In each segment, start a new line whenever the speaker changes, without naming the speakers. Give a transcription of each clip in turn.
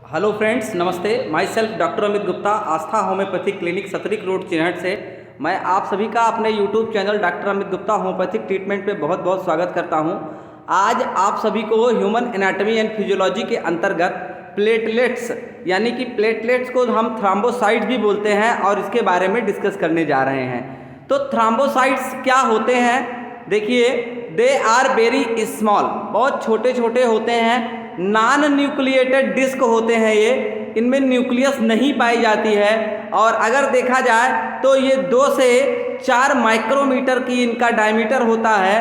Hello friends, नमस्ते। Myself doctor Amit Gupta, Aastha homeopathic clinic Satrik road Chinhat से मैं आप सभी का अपने YouTube channel doctor Amit Gupta homeopathic treatment पे बहुत बहुत स्वागत करता हूं। आज आप सभी को ह्यूमन एनाटॉमी एंड फिजियोलॉजी के अंतर्गत प्लेटलेट्स यानी कि प्लेटलेट्स को हम थ्रोम्बोसाइट्स भी बोलते हैं और इसके बारे में डिस्कस करने जा रहे हैं। तो थ्रोम्बोसाइट्स क्या होते हैं? देखिए, दे आर वेरी स्मॉल, बहुत छोटे छोटे होते हैं, नॉन न्यूक्लिएटेड डिस्क होते हैं। ये इनमें न्यूक्लियस नहीं पाई जाती है और अगर देखा जाए तो ये 2 से 4 माइक्रोमीटर की इनका डायमीटर होता है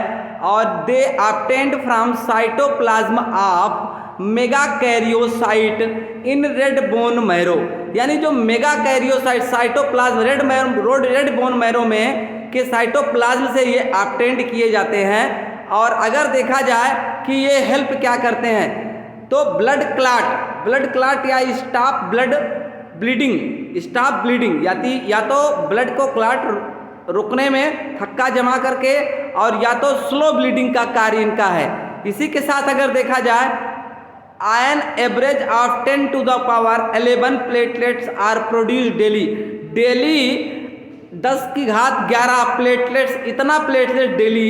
और they obtained from cytoplasm of megakaryocyte in red bone marrow. यानी जो megakaryocyte cytoplasm red bone marrow में के साइटोप्लाज्म से ये ऑब्टेन्ड किए जाते हैं। और अगर देखा जाए कि ये हेल्प क्या करते हैं तो ब्लड क्लाट या स्टॉप ब्लीडिंग या तो ब्लड को क्लाट रुकने में थक्का जमा करके और या तो स्लो ब्लीडिंग का कार्य इनका है। इसी के साथ अगर देखा जाए an average of 10 to the power 11 platelets are produce daily 10 की घात 11 प्लेटलेट्स, इतना प्लेटलेट डेली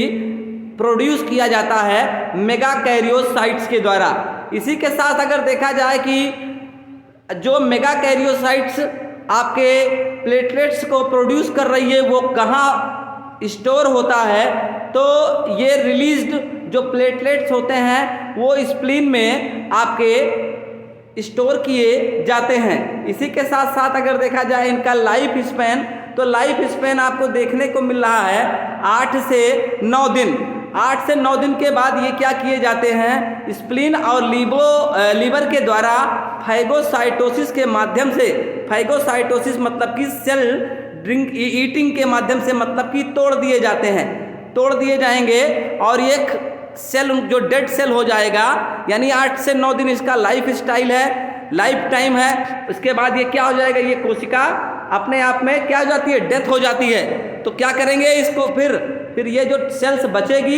प्रोड्यूस किया जाता है मेगाकैरियोसाइट्स के द्वारा। इसी के साथ अगर देखा जाए कि जो मेगाकैरियोसाइट्स आपके प्लेटलेट्स को प्रोड्यूस कर रही है वो कहाँ स्टोर होता है, तो ये रिलीज्ड जो प्लेटलेट्स होते हैं वो स्प्लीन में आपके स्टोर किए जाते हैं। इसी के साथ साथ अगर देखा जाए इनका लाइफ स्पैन, तो लाइफ स्पैन आपको देखने को मिल रहा है 8 से 9 दिन। 8 से 9 दिन के बाद ये क्या किए जाते हैं, स्प्लीन और लीवर के द्वारा फाइगोसाइटोसिस के माध्यम से, फाइगोसाइटोसिस मतलब कि सेल ईटिंग के माध्यम से, मतलब कि तोड़ दिए जाते हैं, तोड़ दिए जाएंगे और एक सेल जो डेड सेल हो जाएगा। यानी 8 से 9 दिन इसका लाइफ स्टाइल है, लाइफ टाइम है। उसके बाद ये क्या हो जाएगा, ये कोशिका अपने आप में क्या हो जाती है, डेथ हो जाती है। तो क्या करेंगे इसको, फिर ये जो सेल्स बचेगी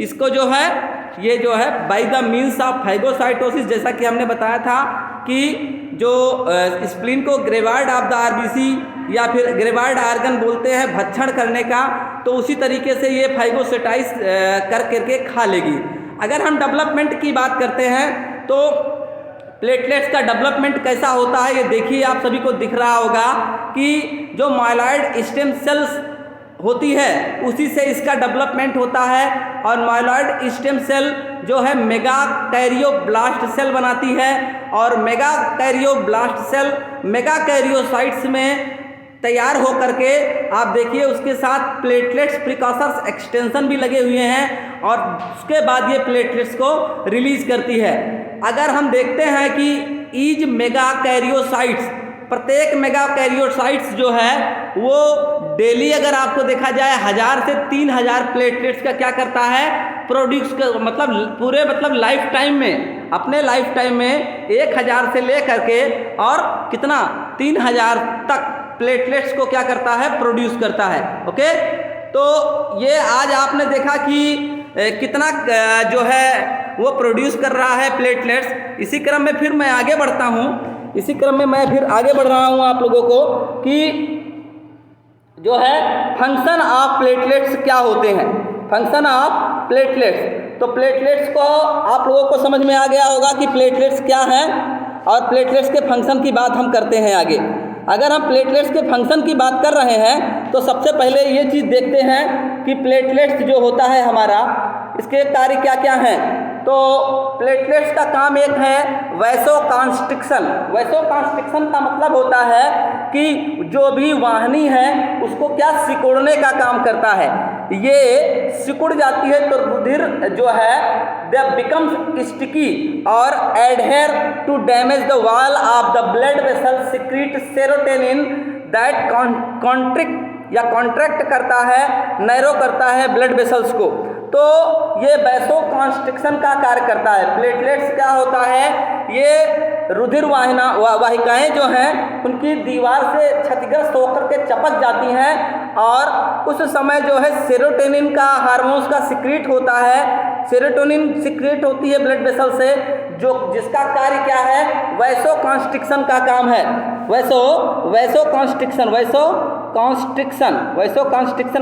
इसको जो है ये जो है by the means of phagocytosis, जैसा कि हमने बताया था कि जो स्प्लीन को ग्रेवार्ड ऑफ द आरबीसी या फिर ग्रेवार्ड आर्गन बोलते हैं भक्षण करने का, तो उसी तरीके से ये फाइगोसाइटाइज कर करके खा लेगी। अगर हम डेवलपमेंट की बात करते हैं तो प्लेटलेट्स का डेवलपमेंट कैसा होता है, ये देखिए आप सभी को दिख रहा होगा कि जो माइलॉइड स्टेम सेल्स होती है उसी से इसका डेवलपमेंट होता है और माइलॉइड स्टेम सेल जो है मेगाकैरियोब्लास्ट सेल बनाती है और मेगाकैरियोब्लास्ट सेल मेगाकैरियोसाइट्स में तैयार हो करके आप देखिए उसके साथ प्लेटलेट्स प्रिकॉसर्स एक्सटेंशन भी लगे हुए हैं और उसके बाद ये प्लेटलेट्स को रिलीज करती है। अगर हम देखते हैं कि ईच मेगाकैरियोसाइट्स, प्रत्येक मेगाकैरियोसाइट्स जो है वो डेली अगर आपको देखा जाए 1000 से 3000 प्लेटलेट्स का क्या करता है, प्रोड्यूस मतलब पूरे लाइफ टाइम में, अपने लाइफ टाइम में 1000 से लेकर के और कितना 3000 तक प्लेटलेट्स को क्या करता है, प्रोड्यूस करता है। ओके, तो ये आज आपने देखा कि कितना जो है वो प्रोड्यूस कर रहा है प्लेटलेट्स। इसी क्रम में फिर मैं आगे बढ़ता हूँ, इसी क्रम में मैं फिर आगे बढ़ रहा हूँ आप लोगों को कि जो है फंक्शन ऑफ प्लेटलेट्स क्या होते हैं। फंक्शन ऑफ प्लेटलेट्स, तो प्लेटलेट्स को आप लोगों को समझ में आ गया होगा कि प्लेटलेट्स क्या हैं और प्लेटलेट्स के फंक्शन की बात हम करते हैं आगे। अगर हम प्लेटलेट्स के फंक्शन की बात कर रहे हैं तो सबसे पहले ये चीज़ देखते हैं कि प्लेटलेट्स जो होता है हमारा, इसके कार्य क्या क्या हैं। तो प्लेटलेट्स का काम एक है वैसोकॉन्स्ट्रिक्शन। वैसोकॉन्स्ट्रिक्शन का मतलब होता है कि जो भी वाहिनी है उसको क्या, सिकुड़ने का काम करता है। ये सिकुड़ जाती है तो रुधिर जो है दे बिकम्स स्टिकी और adhere to damage the wall of the blood vessel, secrete serotonin that contract करता है, नैरो करता है ब्लड वेसल्स को। तो ये वैसोकॉन्स्ट्रिक्शन का कार्य करता है। प्लेटलेट्स क्या होता है, ये रुधिर वाहिकाएं जो हैं उनकी दीवार से क्षतिग्रस्त होकर के चपक जाती हैं और उस समय जो है सेरोटोनिन का हार्मोन्स का सिक्रीट होता है सेरोटोनिन सिक्रेट होती है ब्लड वेसल से, जो जिसका कार्य क्या है, वैसोकॉन्स्ट्रिक्शन का काम है। वैसोकॉन्स्ट्रिक्शन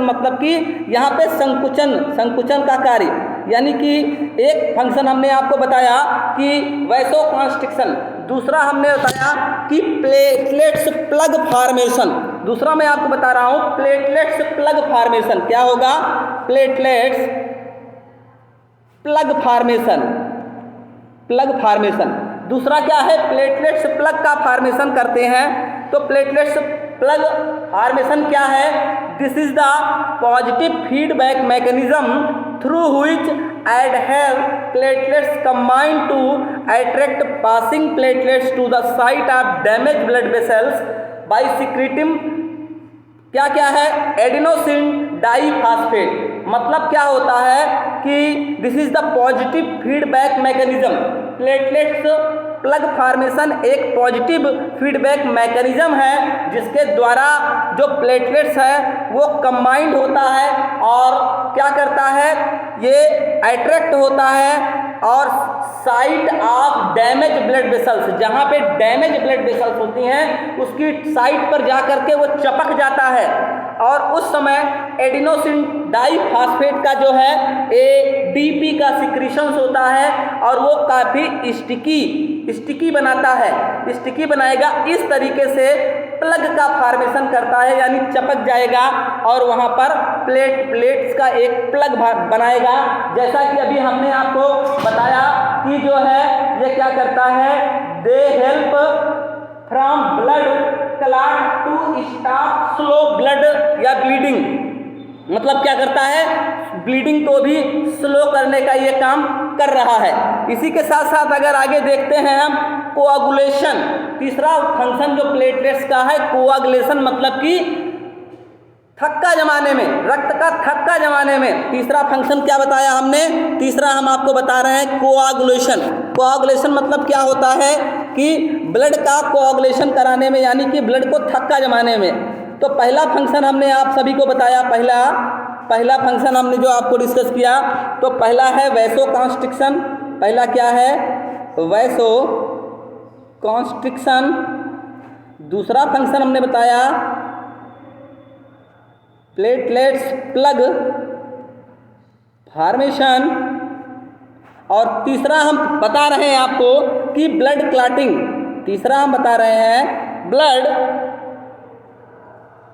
मतलब कि यहाँ पे संकुचन का कार्य, यानी कि एक फंक्शन हमने आपको बताया कि वैसोकॉन्स्ट्रिक्शन, दूसरा हमने बताया कि प्लेटलेट्स प्लग फॉर्मेशन, दूसरा मैं आपको बता रहा हूँ प्लेटलेट्स प्लग फॉर्मेशन। क्या होगा? Platelets plug formation. दूसरा क्या है? प्लेटलेट्स प्लग का फॉर्मेशन करते हैं। तो प्लेटलेट्स प्लग फॉर्मेशन क्या है? This is the positive feedback mechanism through which adhere platelets combine to attract passing platelets to the site of damaged blood vessels by secreting क्या क्या है? Adenosine diphosphate. मतलब क्या होता है कि this is the positive feedback mechanism. Platelets plug formation एक positive feedback mechanism है जिसके द्वारा जो प्लेटलेट्स है वो कंबाइंड होता है और क्या करता है, ये अट्रैक्ट होता है और site of damage blood vessels, जहाँ पे डैमेज ब्लड वेसल्स होती हैं उसकी साइट पर जा करके वो चपक जाता है और उस समय एडिनोसिन डाइफॉस्फेट का जो है ADP का सिक्रीशंस होता है और वो काफ़ी स्टिकी बनाता है, स्टिकी बनाएगा। इस तरीके से प्लग का फॉर्मेशन करता है, यानी चपक जाएगा और वहाँ पर प्लेट्स का एक प्लग बनाएगा। जैसा कि अभी हमने आपको बताया कि जो है ये क्या करता है, they help from blood clot to stop slow blood या ब्लीडिंग। मतलब क्या करता है, ब्लीडिंग को भी स्लो करने का ये काम कर रहा है। इसी के साथ साथ अगर आगे देखते हैं हम कोआगुलेशन, तीसरा फंक्शन जो प्लेटलेट्स का है कोआगुलेशन, मतलब कि थक्का जमाने में, रक्त का थक्का जमाने में। तीसरा फंक्शन क्या बताया हमने? तीसरा हम आपको बता रहे हैं कोआगुलेशन मतलब क्या होता है कि ब्लड का कोआगुलेशन कराने में, यानी कि ब्लड को थक्का जमाने में। तो पहला फंक्शन हमने आप सभी को बताया, पहला फंक्शन हमने जो आपको डिस्कस किया, तो पहला है वैसोकॉन्स्ट्रिक्शन। पहला क्या है? वैसोकॉन्स्ट्रिक्शन। दूसरा फंक्शन हमने बताया प्लेटलेट्स प्लग फॉर्मेशन और तीसरा हम बता रहे हैं आपको कि ब्लड क्लॉटिंग। तीसरा हम बता रहे हैं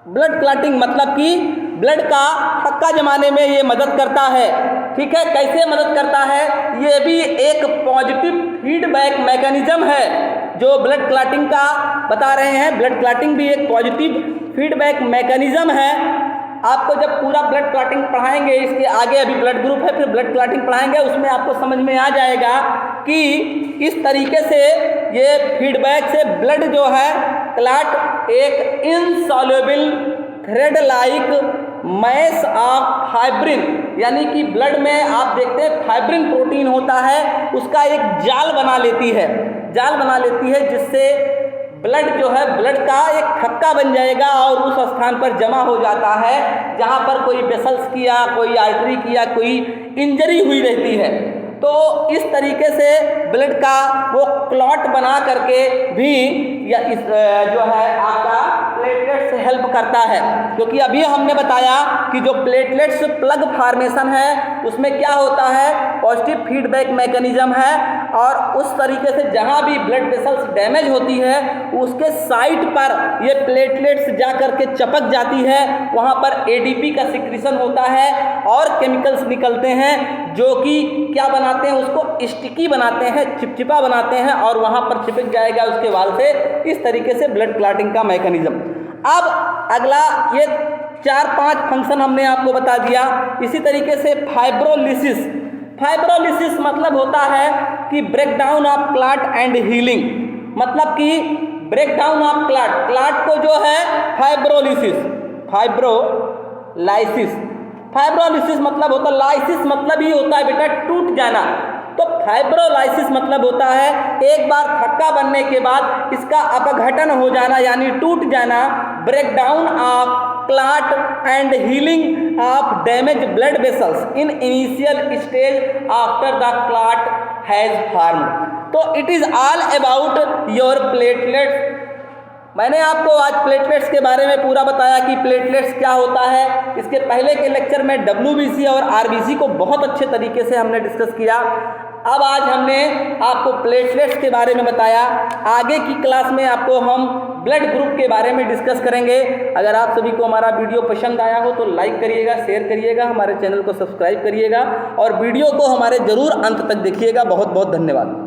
ब्लड क्लॉटिंग, मतलब कि ब्लड का थक्का जमाने में ये मदद करता है। ठीक है, कैसे मदद करता है? ये भी एक पॉजिटिव फीडबैक मैकेनिज्म है जो ब्लड क्लॉटिंग का बता रहे हैं। ब्लड क्लॉटिंग भी एक पॉजिटिव फीडबैक मैकेनिज्म है। आपको जब पूरा ब्लड क्लॉटिंग पढ़ाएंगे, इसके आगे अभी ब्लड ग्रुप है, फिर ब्लड क्लॉटिंग पढ़ाएंगे, उसमें आपको समझ में आ जाएगा कि इस तरीके से ये फीडबैक से ब्लड जो है क्लॉट एक insoluble thread like mass of fibrin, यानी कि ब्लड में आप देखते हैं फाइब्रिन प्रोटीन होता है, उसका एक जाल बना लेती है जिससे ब्लड जो है, ब्लड का एक थक्का बन जाएगा और उस स्थान पर जमा हो जाता है जहाँ पर कोई वेसल्स की या कोई आर्टरी की या कोई इंजरी हुई रहती है। तो इस तरीके से ब्लड का वो क्लॉट बना करके भी या इस जो है आपका प्लेटलेट्स हेल्प करता है, क्योंकि अभी हमने बताया कि जो प्लेटलेट्स प्लग फॉर्मेशन है उसमें क्या होता है, पॉजिटिव फीडबैक मैकेनिज्म है और उस तरीके से जहाँ भी ब्लड वेसल्स डैमेज होती है उसके साइट पर ये प्लेटलेट्स जा करके चपक जाती है, वहाँ पर ADP का सिक्रीशन होता है और केमिकल्स निकलते हैं जो कि क्या बनाते हैं, उसको स्टिकी बनाते हैं, चिपचिपा बनाते हैं और वहाँ पर चिपक जाएगा उसके वाल से। इस तरीके से ब्लड क्लॉटिंग का मैकेनिज्म। अब अगला ये 4-5 फंक्शन हमने आपको बता दिया। इसी तरीके से फाइब्रोलिसिस मतलब होता है कि breakdown of clot and healing, मतलब कि ब्रेकडाउन ऑफ क्लॉट को जो है फाइब्रोलाइसिस मतलब होता है, लाइसिस मतलब ही होता है बेटा टूट जाना। तो फाइब्रोलाइसिस मतलब होता है एक बार थक्का बनने के बाद इसका अपघटन हो जाना, यानी टूट जाना। Breakdown of clot and healing of damage blood vessels in initial stage after the clot has formed. तो it is all about your platelets. मैंने आपको आज प्लेटलेट्स के बारे में पूरा बताया कि प्लेटलेट्स क्या होता है। इसके पहले के लेक्चर में WBC और RBC को बहुत अच्छे तरीके से हमने डिस्कस किया। अब आज हमने आपको प्लेटलेट्स के बारे में बताया। आगे की क्लास में आपको हम ब्लड ग्रुप के बारे में डिस्कस करेंगे। अगर आप सभी को हमारा वीडियो पसंद आया हो तो लाइक करिएगा, शेयर करिएगा, हमारे चैनल को सब्सक्राइब करिएगा और वीडियो को हमारे ज़रूर अंत तक देखिएगा। बहुत बहुत धन्यवाद।